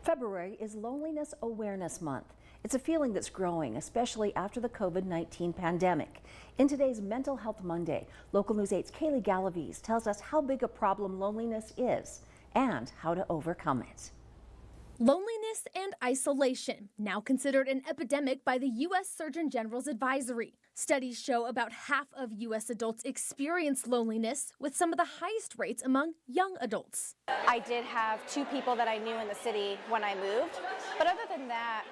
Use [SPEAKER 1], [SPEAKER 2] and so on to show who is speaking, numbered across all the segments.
[SPEAKER 1] February is Loneliness Awareness Month. It's a feeling that's growing, especially after the COVID-19 pandemic. In today's Mental Health Monday, Local News 8's Kaylee Galaviz tells us how big a problem loneliness is and how to overcome it.
[SPEAKER 2] Loneliness and isolation, now considered an epidemic by the U.S. Surgeon General's advisory. Studies show about half of U.S. adults experience loneliness, with some of the highest rates among young adults.
[SPEAKER 3] I did have 2 people that I knew in the city when I moved, but other than that,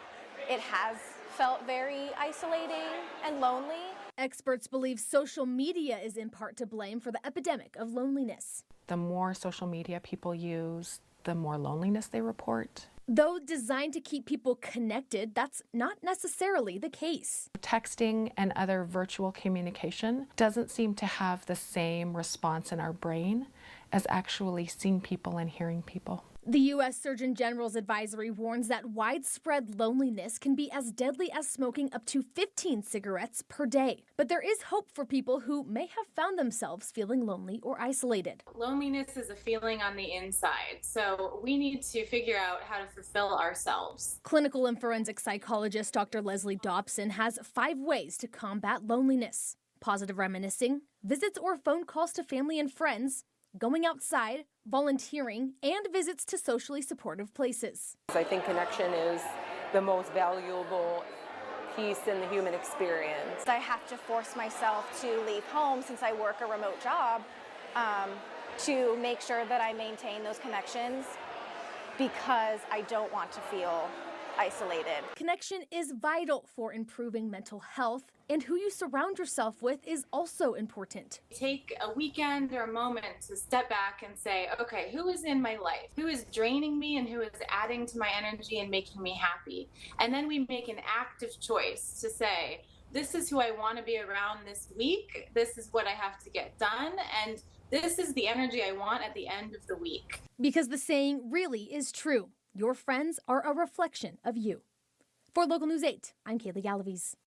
[SPEAKER 3] it has felt very isolating and lonely.
[SPEAKER 2] Experts believe social media is in part to blame for the epidemic of loneliness.
[SPEAKER 4] The more social media people use, the more loneliness they report.
[SPEAKER 2] Though designed to keep people connected, that's not necessarily the case.
[SPEAKER 4] Texting and other virtual communication doesn't seem to have the same response in our brain as actually seeing people and hearing people.
[SPEAKER 2] The U.S. Surgeon General's advisory warns that widespread loneliness can be as deadly as smoking up to 15 cigarettes per day. But there is hope for people who may have found themselves feeling lonely or isolated.
[SPEAKER 5] Loneliness is a feeling on the inside, so we need to figure out how to fulfill ourselves.
[SPEAKER 2] Clinical and forensic psychologist Dr. Leslie Dobson has 5 ways to combat loneliness: positive reminiscing, visits or phone calls to family and friends, going outside, volunteering, and visits to socially supportive places.
[SPEAKER 6] I think connection is the most valuable piece in the human experience.
[SPEAKER 3] I have to force myself to leave home since I work a remote job to make sure that I maintain those connections because I don't want to feel isolated.
[SPEAKER 2] Connection is vital for improving mental health, and who you surround yourself with is also important.
[SPEAKER 5] Take a weekend or a moment to step back and say, okay, who is in my life? Who is draining me and who is adding to my energy and making me happy? And then we make an active choice to say, this is who I want to be around this week. This is what I have to get done. And this is the energy I want at the end of the week.
[SPEAKER 2] Because the saying really is true. Your friends are a reflection of you. For Local News 8, I'm Kaylee Galaviz.